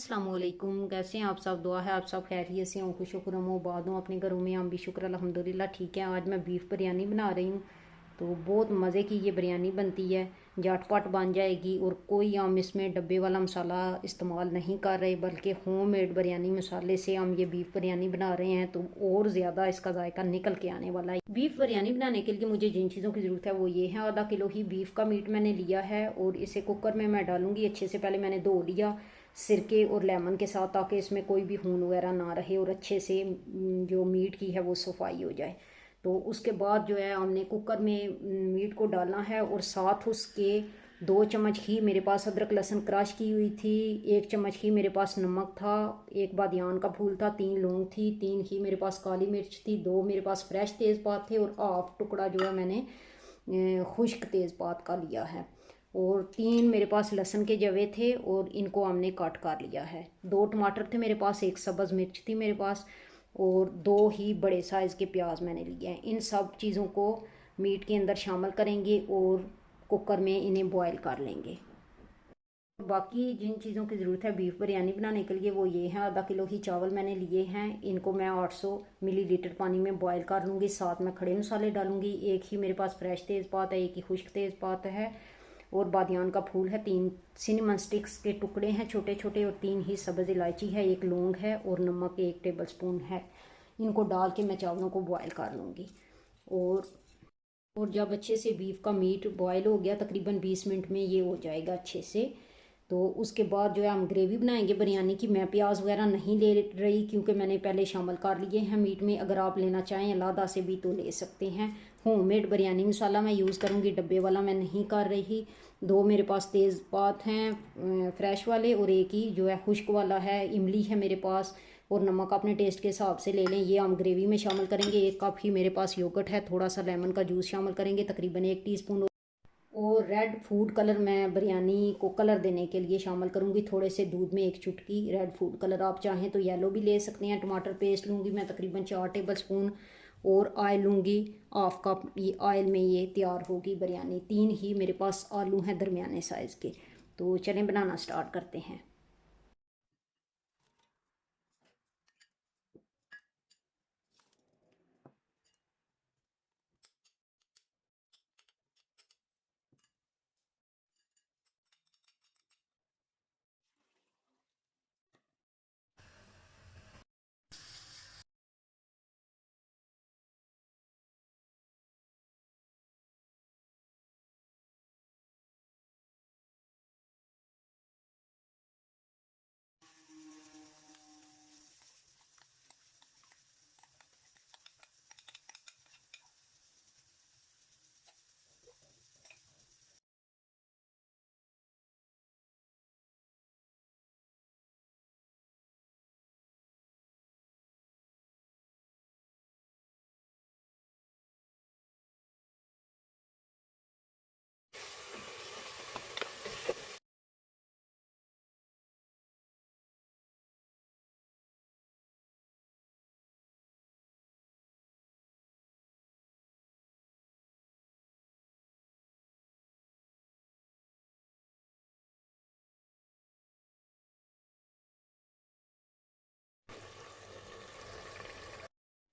अस्सलामुअलैकुम। कैसे हैं आप सब? दुआ है आप सब खैरियत से हों, खुश खुशनुमा हों अपने घरों में। हम भी शुक्र अल्हम्दुलिल्लाह ठीक है। आज मैं बीफ बिरयानी बना रही हूँ, तो बहुत मज़े की ये बिरयानी बनती है, झटपट बन जाएगी। और कोई हम इसमें डब्बे वाला मसाला इस्तेमाल नहीं कर रहे, बल्कि होममेड बिरयानी मसाले से हम ये बीफ बिरयानी बना रहे हैं, तो और ज़्यादा इसका जायका निकल के आने वाला है। बीफ बिरयानी बनाने के लिए मुझे जिन चीज़ों की ज़रूरत है वो ये है। आधा किलो ही बीफ का मीट मैंने लिया है और इसे कुकर में मैं डालूंगी। अच्छे से पहले मैंने धो लिया सिरके और लेमन के साथ, ताकि इसमें कोई भी खून वगैरह ना रहे और अच्छे से जो मीट की है वो सफाई हो जाए। तो उसके बाद जो है हमने कुकर में मीट को डालना है और साथ उसके 2 चम्मच ही मेरे पास अदरक लहसुन क्रश की हुई थी, 1 चम्मच ही मेरे पास नमक था, एक बादियान का फूल था, 3 लौंग थी, 3 ही मेरे पास काली मिर्च थी, 2 मेरे पास फ्रेश तेज़पात थे और हाफ टुकड़ा जो है मैंने खुश्क तेज़पात का लिया है। और 3 मेरे पास लहसुन के जवे थे और इनको हमने काट कर लिया है। 2 टमाटर थे मेरे पास, एक सब्ज़ मिर्च थी मेरे पास और 2 ही बड़े साइज़ के प्याज मैंने लिए हैं। इन सब चीज़ों को मीट के अंदर शामिल करेंगे और कुकर में इन्हें बॉयल कर लेंगे। बाकी जिन चीज़ों की ज़रूरत है बीफ बिरयानी बनाने के लिए वो ये हैं। आधा किलो ही चावल मैंने लिए हैं, इनको मैं 800 मिलीलीटर पानी में बॉयल कर लूँगी। साथ में खड़े मसाले डालूँगी, एक ही मेरे पास फ्रेश तेज़पात है, एक ही खुश्क तेज़पात है और बादियान का फूल है, 3 सिनेमन स्टिक्स के टुकड़े हैं छोटे छोटे और 3 ही सब्ज़ इलायची है, एक लौंग है और नमक 1 टेबल स्पून है। इनको डाल के मैं चावलों को बॉयल कर लूँगी। और और जब अच्छे से बीफ का मीट बॉयल हो गया, तकरीबन 20 मिनट में ये हो जाएगा अच्छे से, तो उसके बाद जो है हम ग्रेवी बनाएंगे बिरयानी की। मैं प्याज वगैरह नहीं ले रही क्योंकि मैंने पहले शामिल कर लिए हैं मीट में। अगर आप लेना चाहें अलादा से भी तो ले सकते हैं। होममेड बिरयानी मसाला मैं यूज़ करूँगी, डब्बे वाला मैं नहीं कर रही। 2 मेरे पास तेज़पात हैं फ्रेश वाले और एक ही जो है खुश्क वाला है। इमली है मेरे पास और नमक अपने टेस्ट के हिसाब से ले लें। ये हम ग्रेवी में शामिल करेंगे। 1 कप ही मेरे पास योगर्ट है, थोड़ा सा लेमन का जूस शामिल करेंगे, तकरीबन 1 टीस्पून। और रेड फूड कलर मैं बिरयानी को कलर देने के लिए शामिल करूँगी, थोड़े से दूध में 1 चुटकी रेड फूड कलर। आप चाहें तो येलो भी ले सकते हैं। टमाटर पेस्ट लूँगी मैं तकरीबन 4 टेबल स्पून और ऑयल लूँगी 1/2 कप। ये ऑयल में ये तैयार होगी बिरयानी। 3 ही मेरे पास आलू हैं दरमियाने साइज़ के। तो चलें बनाना स्टार्ट करते हैं।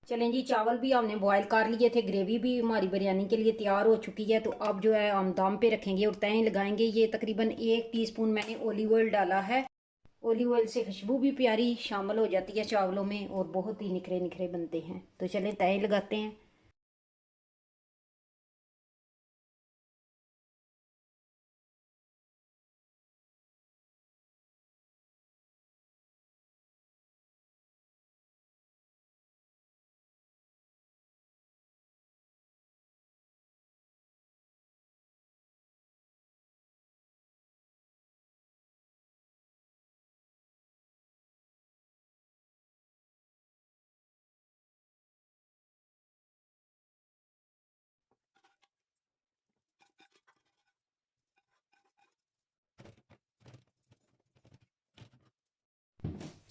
चलें जी, चावल भी हमने बॉयल कर लिए थे, ग्रेवी भी हमारी बिरयानी के लिए तैयार हो चुकी है। तो अब जो है हम दम पे रखेंगे और तय लगाएंगे। ये तकरीबन 1 टीस्पून मैंने ओलिव ऑयल डाला है। ओलिव ऑयल से खुशबू भी प्यारी शामिल हो जाती है चावलों में और बहुत ही निखरे निखरे बनते हैं। तो चलें तय लगाते हैं।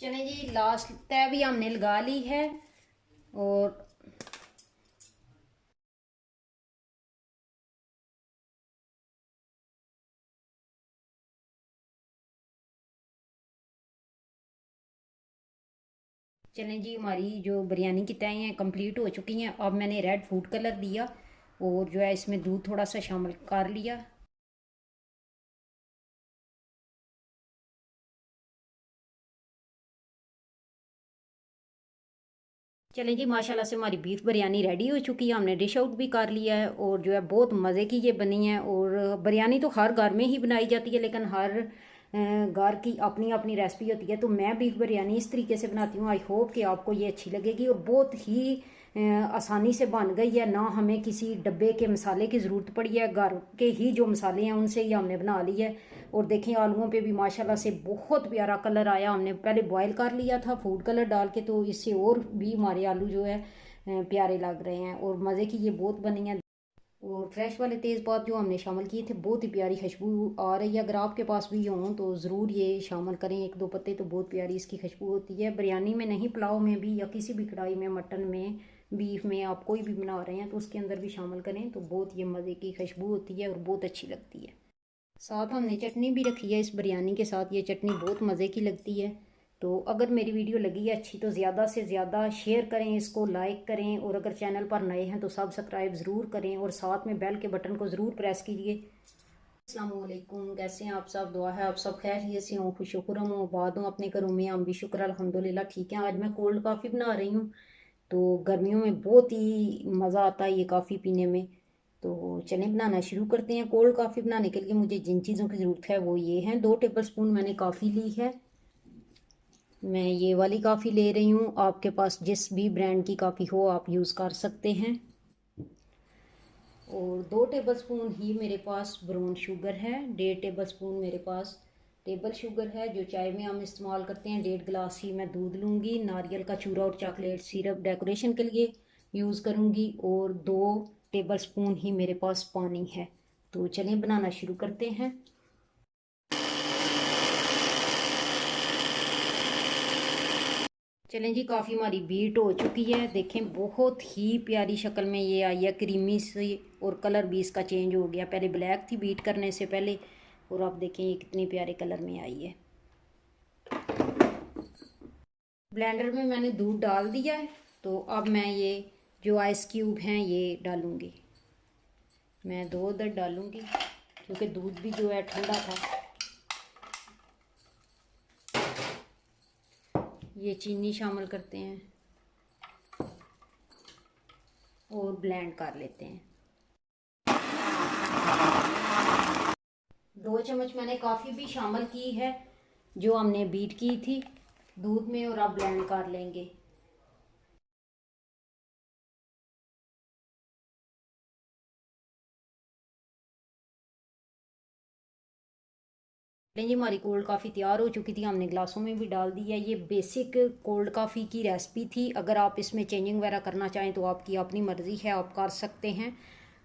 चलें जी, लास्ट तय भी हमने लगा ली है। और चलें जी, हमारी जो बिरयानी की तय हैं कंप्लीट हो चुकी हैं। अब मैंने रेड फूड कलर दिया और जो है इसमें दूध थोड़ा सा शामिल कर लिया। चलें जी, माशाल्लाह से हमारी बीफ बिरयानी रेडी हो चुकी है। हमने डिश आउट भी कर लिया है और जो है बहुत मज़े की ये बनी है। और बिरयानी तो हर घर में ही बनाई जाती है, लेकिन हर घर की अपनी अपनी रेसिपी होती है। तो मैं बीफ बिरयानी इस तरीके से बनाती हूँ। आई होप कि आपको ये अच्छी लगेगी और बहुत ही आसानी से बन गई है। ना हमें किसी डब्बे के मसाले की ज़रूरत पड़ी है, घर के ही जो मसाले हैं उनसे ही हमने बना ली है। और देखें, आलूओं पे भी माशाल्लाह से बहुत प्यारा कलर आया। हमने पहले बॉईल कर लिया था फूड कलर डाल के, तो इससे और भी हमारे आलू जो है प्यारे लग रहे हैं और मज़े की ये बहुत बनी है। और फ्रेश वाले तेज़पात जो हमने शामिल किए थे, बहुत ही प्यारी खुशबू आ रही है। अगर आपके पास भी हों तो ज़रूर ये शामिल करें, एक दो पत्ते, तो बहुत प्यारी इसकी खुशबू होती है। बिरयानी में नहीं, पुलाव में भी या किसी भी कढ़ाई में, मटन में, बीफ में, आप कोई भी बना रहे हैं तो उसके अंदर भी शामिल करें तो बहुत ये मज़े की खुशबू होती है और बहुत अच्छी लगती है। साथ हमने चटनी भी रखी है इस बिरयानी के साथ। ये चटनी बहुत मज़े की लगती है। तो अगर मेरी वीडियो लगी है अच्छी तो ज़्यादा से ज़्यादा शेयर करें, इसको लाइक करें, और अगर चैनल पर नए हैं तो सब्सक्राइब ज़रूर करें और साथ में बेल के बटन को ज़रूर प्रेस कीजिए। अस्सलाम वालेकुम, कैसे हैं आप सब? दुआ है आप सब खैरियत से हों, खुश खुरम हों, आबाद हों अपने घरों में। हम भी शुक्र अल्हम्दुलिल्लाह ठीक है। आज मैं कोल्ड कॉफ़ी बना रही हूँ। तो गर्मियों में बहुत ही मज़ा आता है ये कॉफ़ी पीने में। तो चलें बनाना शुरू करते हैं। कोल्ड कॉफ़ी बनाने के लिए मुझे जिन चीज़ों की ज़रूरत है वो ये हैं। 2 टेबल स्पून मैंने कॉफ़ी ली है। मैं ये वाली कॉफ़ी ले रही हूँ। आपके पास जिस भी ब्रांड की कॉफ़ी हो आप यूज़ कर सकते हैं। और 2 टेबल स्पून ही मेरे पास ब्राउन शुगर है। 1.5 टेबल स्पून मेरे पास टेबल शुगर है जो चाय में हम इस्तेमाल करते हैं। 1.5 गिलास ही मैं दूध लूँगी। नारियल का चूरा और चॉकलेट सिरप डेकोरेशन के लिए यूज़ करूँगी। और 2 टेबल स्पून ही मेरे पास पानी है। तो चलें बनाना शुरू करते हैं। चलें जी, काफ़ी हमारी बीट हो चुकी है। देखें बहुत ही प्यारी शक्ल में ये आई है, क्रीमी सी, और कलर भी इसका चेंज हो गया। पहले ब्लैक थी बीट करने से पहले, और अब देखें ये कितने प्यारे कलर में आई है। ब्लेंडर में मैंने दूध डाल दिया है। तो अब मैं ये जो आइस क्यूब हैं ये डालूँगी। मैं 2 अदद डालूँगी क्योंकि दूध भी जो है ठंडा था। ये चीनी शामिल करते हैं और ब्लेंड कर लेते हैं। 2 चम्मच मैंने कॉफ़ी भी शामिल की है जो हमने बीट की थी दूध में, और अब ब्लेंड कर लेंगे। लें जी, हमारी कोल्ड कॉफ़ी तैयार हो चुकी थी। हमने ग्लासों में भी डाल दी है। ये बेसिक कोल्ड कॉफ़ी की रेसिपी थी। अगर आप इसमें चेंजिंग वगैरह करना चाहें तो आपकी अपनी मर्ज़ी है, आप कर सकते हैं।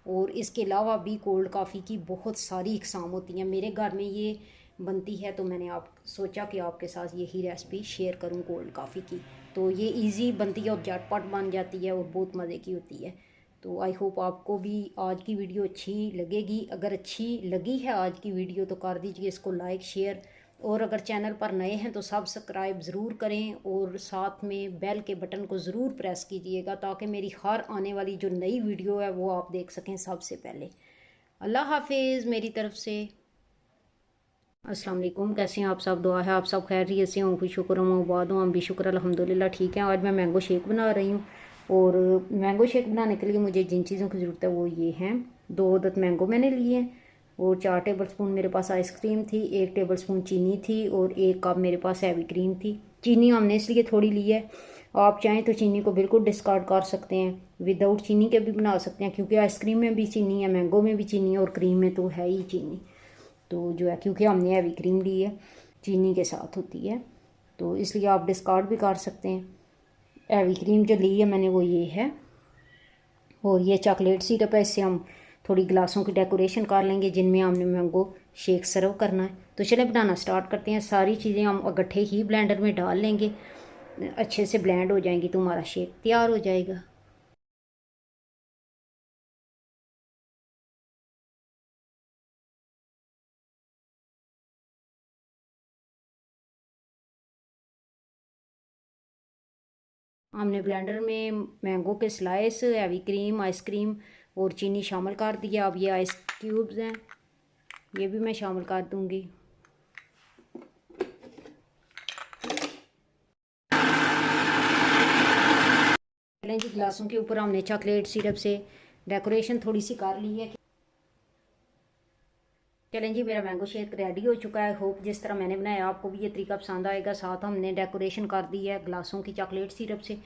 और इसके अलावा भी कोल्ड कॉफ़ी की बहुत सारी इकसाम होती हैं। मेरे घर में ये बनती है तो मैंने आप सोचा कि आपके साथ यही रेसिपी शेयर करूं कोल्ड कॉफ़ी की। तो ये इजी बनती है और झटपट बन जाती है और बहुत मज़े की होती है। तो आई होप आपको भी आज की वीडियो अच्छी लगेगी। अगर अच्छी लगी है आज की वीडियो तो कर दीजिए इसको लाइक शेयर, और अगर चैनल पर नए हैं तो सब्सक्राइब ज़रूर करें और साथ में बेल के बटन को ज़रूर प्रेस कीजिएगा ताकि मेरी हर आने वाली जो नई वीडियो है वो आप देख सकें सबसे पहले। अल्लाह हाफिज़ मेरी तरफ से। अस्सलाम वालेकुम, कैसे हैं आप सब? दुआ है आप सब खैरियत से हों, खुश शुक्र हूँ, आबाद हूँ। हम भी शुक्र अल्हम्दुलिल्लाह ठीक है। आज मैं मैंगो शेक बना रही हूँ। और मैंगो शेक बनाने के लिए मुझे जिन चीज़ों की ज़रूरत है वो ये हैं। 2 अदद मैंगो मैंने लिए हैं और 4 टेबल स्पून मेरे पास आइसक्रीम थी, 1 टेबल स्पून चीनी थी और 1 कप मेरे पास हैवी क्रीम थी। चीनी हमने इसलिए थोड़ी ली है, आप चाहें तो चीनी को बिल्कुल डिस्कार्ड कर सकते हैं, विदाउट चीनी के भी बना सकते हैं, क्योंकि आइसक्रीम में भी चीनी है, मैंगो में भी चीनी है और क्रीम में तो है ही चीनी। तो जो है क्योंकि हमने हैवी क्रीम ली है चीनी के साथ होती है, तो इसलिए आप डिस्कार्ड भी कर सकते हैं। हैवी क्रीम जो ली है मैंने वो ये है। और ये चॉकलेट सिरप है, इससे हम थोड़ी गिलासों की डेकोरेशन कर लेंगे जिनमें हमने मैंगो शेक सर्व करना है। तो चलिए बनाना स्टार्ट करते हैं। सारी चीज़ें हम इकट्ठे ही ब्लेंडर में डाल लेंगे, अच्छे से ब्लेंड हो जाएंगी तो हमारा शेक तैयार हो जाएगा। हमने ब्लेंडर में मैंगो के स्लाइस, हैवी क्रीम, आइसक्रीम और चीनी शामिल कर दिया। अब ये आइस क्यूब्स हैं, ये भी मैं शामिल कर दूंगी। चलें जी, गिलासों के ऊपर हमने चॉकलेट सिरप से डेकोरेशन थोड़ी सी कर ली है। चलें जी, मेरा मैंगो शेक रेडी हो चुका है। होप जिस तरह मैंने बनाया आपको भी ये तरीका पसंद आएगा। साथ हमने डेकोरेशन कर दी है गिलासों की चॉकलेट सिरप से,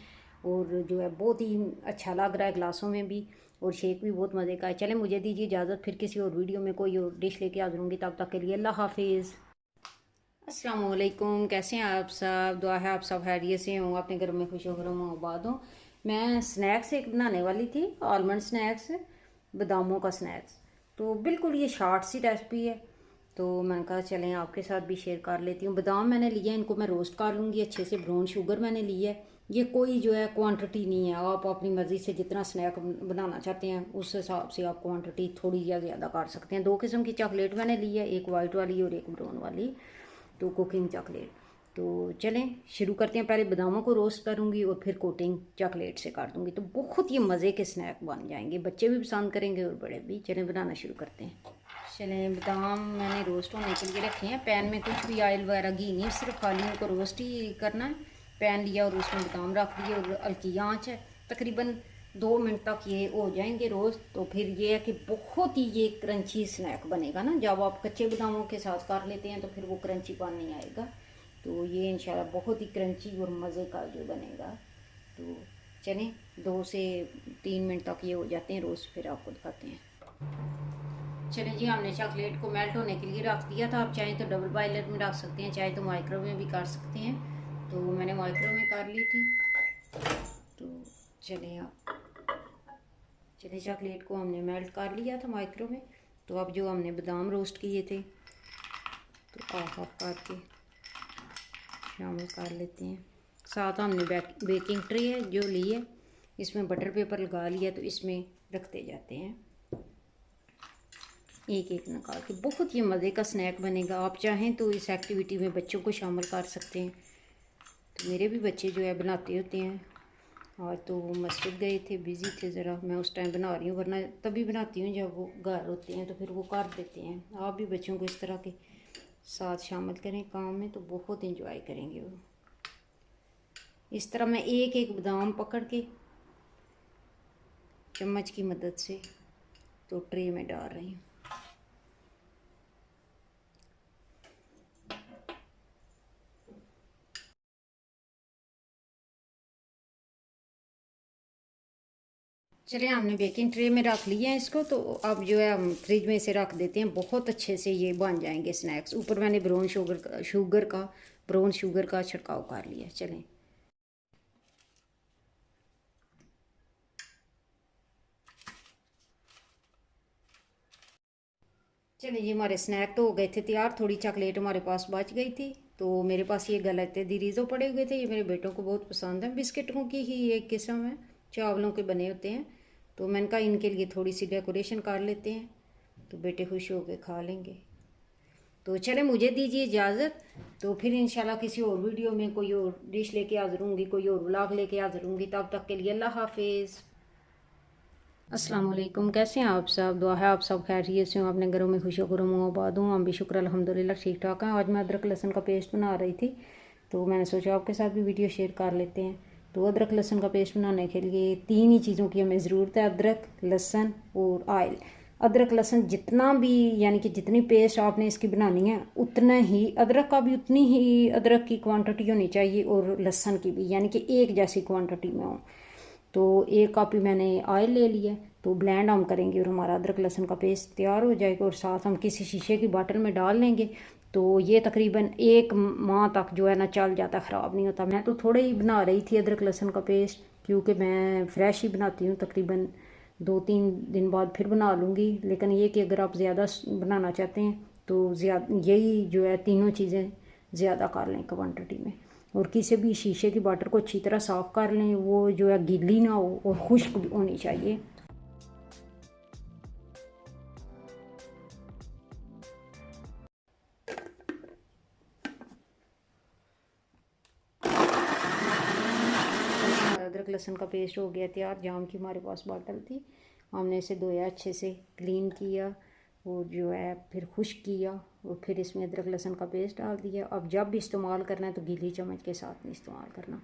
और जो है बहुत ही अच्छा लग रहा है गिलासों में भी, और शेक भी बहुत मज़े का है। चलें, मुझे दीजिए इजाज़त, फिर किसी और वीडियो में कोई और डिश लेके आ जाऊँगी। तब तक के लिए अल्लाह हाफिज़। अस्सलाम वालेकुम, कैसे हैं आप सब? दुआ है आप सब खैरियत से हों, अपने घर में खुश हो आबाद हों। मैं स्नैक्स एक बनाने वाली थी, आलमंड स्नैक्स, बादामों का स्नैक्स। तो बिल्कुल ये शॉर्ट सी रेसिपी है, तो मैंने कहा चलें आपके साथ भी शेयर कर लेती हूँ। बादाम मैंने लिया है, इनको मैं रोस्ट कर लूँगी अच्छे से। ब्राउन शुगर मैंने ली है। ये कोई जो है क्वांटिटी नहीं है, आप अपनी मर्ज़ी से जितना स्नैक बनाना चाहते हैं उस हिसाब से आप क्वांटिटी थोड़ी या ज़्यादा कर सकते हैं। 2 किस्म की चॉकलेट मैंने ली है, एक वाइट वाली और एक ब्राउन वाली, तो कुकिंग चॉकलेट। तो चलें शुरू करते हैं। पहले बादामों को रोस्ट करूँगी और फिर कोटिंग चॉकलेट से कर दूँगी, तो बहुत ही मज़े के स्नैक बन जाएंगे, बच्चे भी पसंद करेंगे और बड़े भी। चलें बनाना शुरू करते हैं। चलें, बादाम मैंने रोस्ट होने के लिए रखे हैं। पैन में कुछ भी ऑयल वगैरह घी नहीं, सिर्फ खाली उनको रोस्ट ही करना है। पैन लिया और उसमें बादाम रख दिए और हल्की आँच है, तकरीबन 2 मिनट तक ये हो जाएंगे रोस्ट। तो फिर ये है कि बहुत ही ये क्रंची स्नैक बनेगा ना। जब आप कच्चे बादामों के साथ कर लेते हैं तो फिर वो क्रंची पान नहीं आएगा। तो ये इंशाल्लाह बहुत ही क्रंची और मज़े का जो बनेगा। तो चलें, 2 से 3 मिनट तक ये हो जाते हैं रोस्ट, फिर आपको दिखाते हैं। चलिए जी, हमने चॉकलेट को मेल्ट होने के लिए रख दिया था। आप चाहें तो डबल बॉयलर में रख सकते हैं, चाहे तो माइक्रोवेव में भी कर सकते हैं। तो मैंने माइक्रोवेव में कर ली थी। तो चलिए चॉकलेट को हमने मेल्ट कर लिया था माइक्रो में। तो अब जो हमने बादाम रोस्ट किए थे तो ऑफ करके शामिल कर लेते हैं। साथ हमने बेकिंग ट्रे है जो ली है, इसमें बटर पेपर लगा लिया, तो इसमें रखते जाते हैं एक एक निकाल के। बहुत ही मज़े का स्नैक बनेगा। आप चाहें तो इस एक्टिविटी में बच्चों को शामिल कर सकते हैं। तो मेरे भी बच्चे जो है बनाते होते हैं। आज तो वो मस्जिद गए थे, बिज़ी थे ज़रा, मैं उस टाइम बना रही हूँ, वरना तभी बनाती हूँ जब वो घर होते हैं, तो फिर वो कर देते हैं। आप भी बच्चों को इस तरह के साथ शामिल करें काम में, तो बहुत इंजॉय करेंगे वो। इस तरह मैं एक एक बादाम पकड़ के चम्मच की मदद से तो ट्रे में डाल रही हूँ। चलिए, हमने बेकिंग ट्रे में रख लिया है इसको, तो अब जो है हम फ्रिज में इसे रख देते हैं। बहुत अच्छे से ये बन जाएंगे स्नैक्स। ऊपर मैंने ब्राउन शुगर का छिड़काव कर लिया। चलें, चलिए जी, हमारे स्नैक तो हो गए थे तैयार। थोड़ी चॉकलेट हमारे पास बच गई थी, तो मेरे पास ये गलते दीरीज़ो पड़े हुए थे। ये मेरे बेटों को बहुत पसंद है। बिस्किटों की ही एक किस्म है, चावलों के बने होते हैं। तो मैंने कहा इनके लिए थोड़ी सी डेकोरेशन कर लेते हैं, तो बेटे खुश होकर खा लेंगे। तो चले, मुझे दीजिए इजाज़त। तो फिर इंशाल्लाह किसी और वीडियो में कोई और डिश लेके हाज़िर होंगी, कोई और व्लॉग लेके हाज़िर होंगी। तब तक के लिए अल्लाह हाफिज़। अस्सलाम वालेकुम, कैसे हैं आप सब? दुआ है आप सब खैरियत से हों, अपने घरों में खुशो आबाद हों। हम भी शुक्र अल्हम्दुलिल्लाह ठीक ठाक हैं। आज मैं अदरक लहसुन का पेस्ट बना रही थी, तो मैंने सोचा आपके साथ भी वीडियो शेयर कर लेते हैं। तो अदरक लहसुन का पेस्ट बनाने के लिए 3 ही चीज़ों की हमें ज़रूरत है, अदरक, लहसुन और ऑयल। अदरक लहसुन जितना भी, यानी कि जितनी पेस्ट आपने इसकी बनानी है उतना ही अदरक का भी, उतनी ही अदरक की क्वांटिटी होनी चाहिए, और लहसुन की भी, यानी कि एक जैसी क्वांटिटी में हो। तो 1 कप मैंने ऑयल ले लिया। तो ब्लेंड हम करेंगे और हमारा अदरक लहसुन का पेस्ट तैयार हो जाएगा, और साथ हम किसी शीशे की बाटल में डाल लेंगे। तो ये तकरीबन 1 माह तक जो है ना चल जाता, ख़राब नहीं होता। मैं तो थोड़े ही बना रही थी अदरक लहसुन का पेस्ट, क्योंकि मैं फ्रेश ही बनाती हूँ। तकरीबन 2-3 दिन बाद फिर बना लूँगी। लेकिन ये कि अगर आप ज़्यादा बनाना चाहते हैं तो ज़्यादा यही जो है तीनों चीज़ें ज़्यादा कर लें क्वान्टिटी में। और किसी भी शीशे की बॉटल को अच्छी तरह साफ़ कर लें, वो जो है गीली ना हो और खुश्क होनी चाहिए। लहसुन का पेस्ट हो गया तैयार। जाम की हमारे पास बॉटल थी, हमने इसे धोया, अच्छे से क्लीन किया और जो है फिर खुश्क किया और फिर इसमें अदरक लहसुन का पेस्ट डाल दिया। अब जब भी इस्तेमाल करना है तो गीली चम्मच के साथ नहीं इस्तेमाल करना,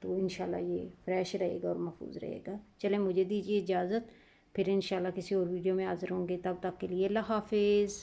तो इंशाल्लाह ये फ्रेश रहेगा और महफूज रहेगा। चलें, मुझे दीजिए इजाज़त, फिर इंशाल्लाह किसी और वीडियो में हाज़िर होंगे। तब तक के लिए अल्लाह हाफिज़।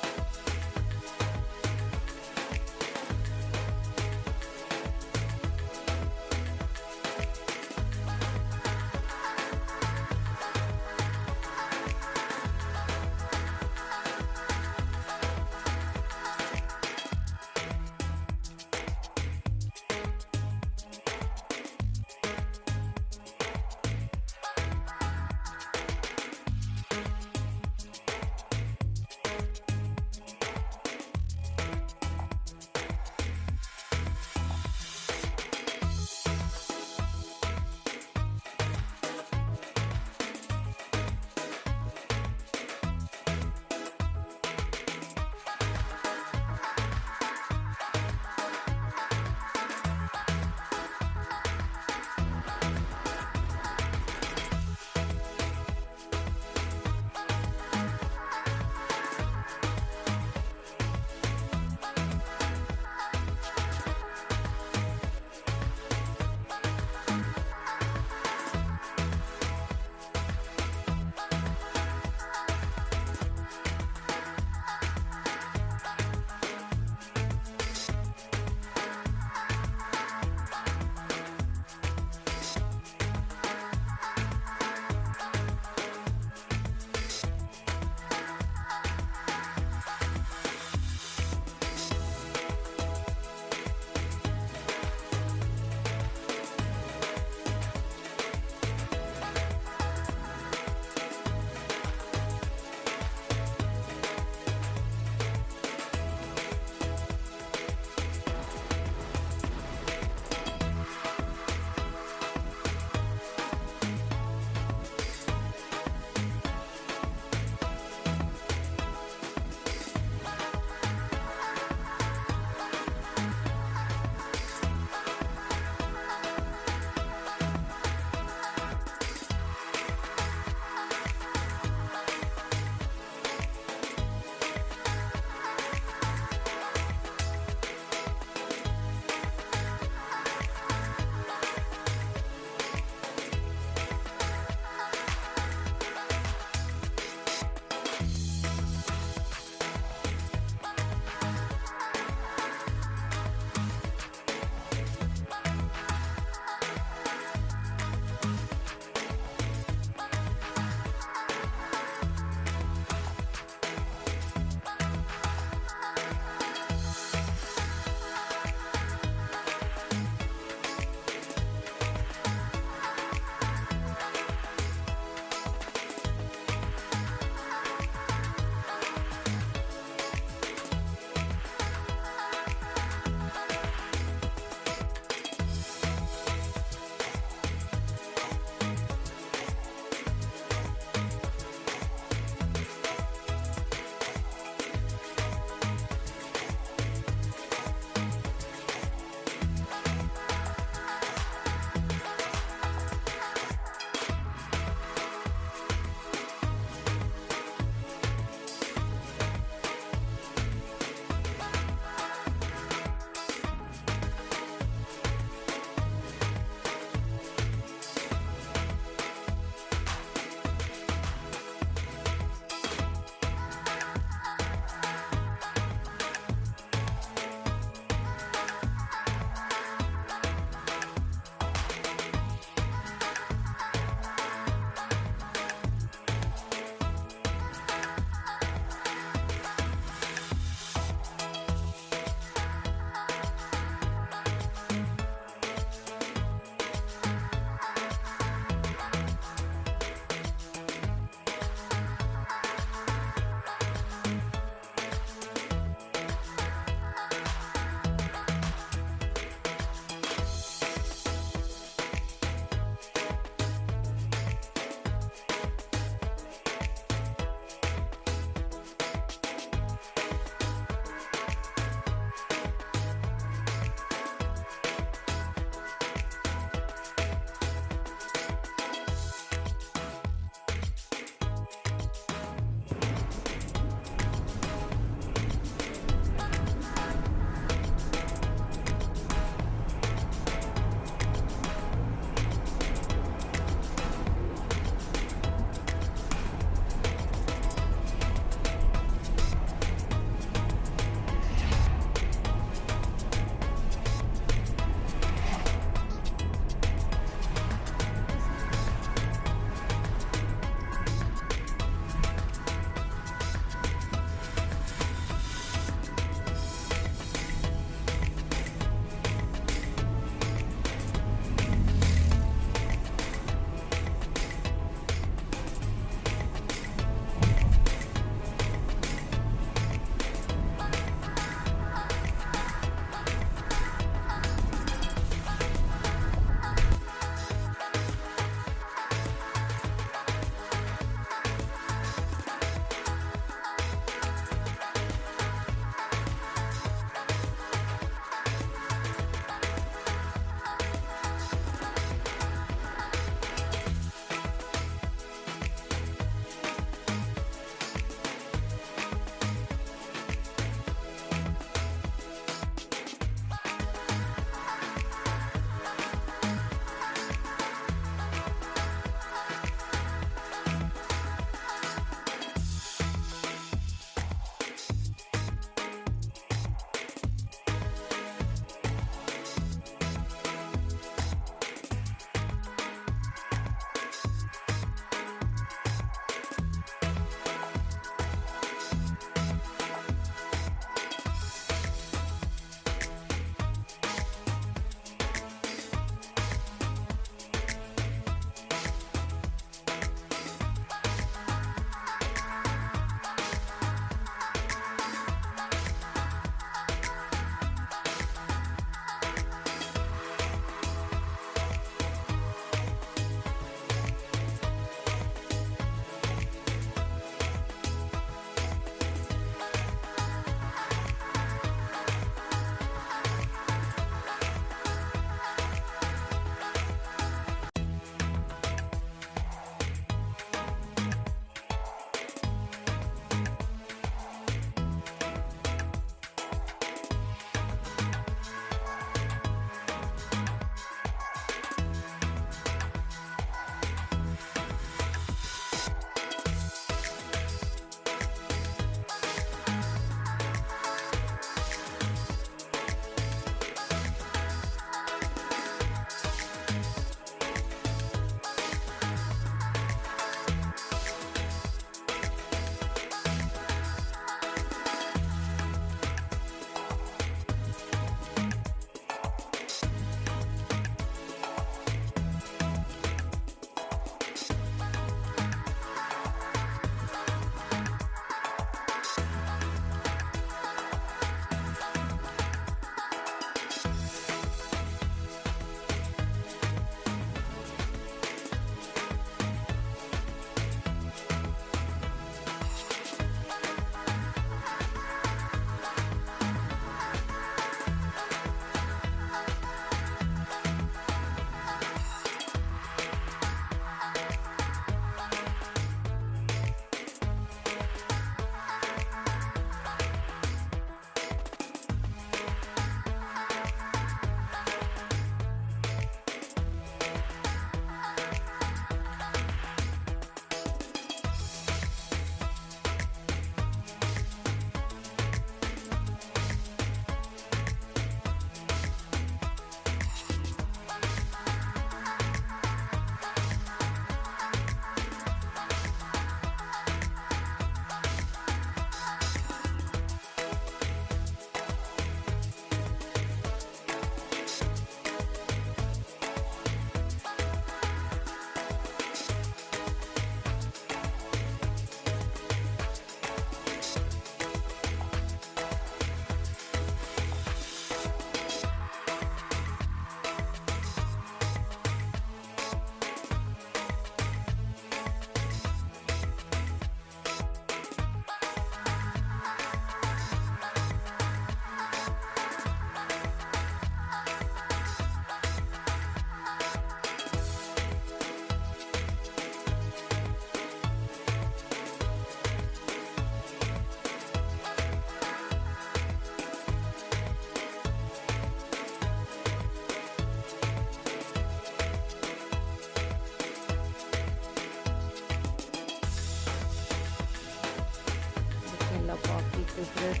खूबसूरत।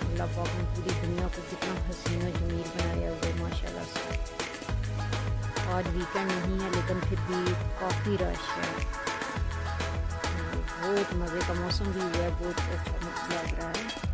अल्लाह पाक ने पूरी दुनिया को कितना हसीन और जमील बनाया हुआ है माशाल्लाह से। आज वीकेंड नहीं है लेकिन फिर भी काफ़ी रश है। बहुत मज़े का मौसम भी हुआ है, बहुत अच्छा लग रहा है।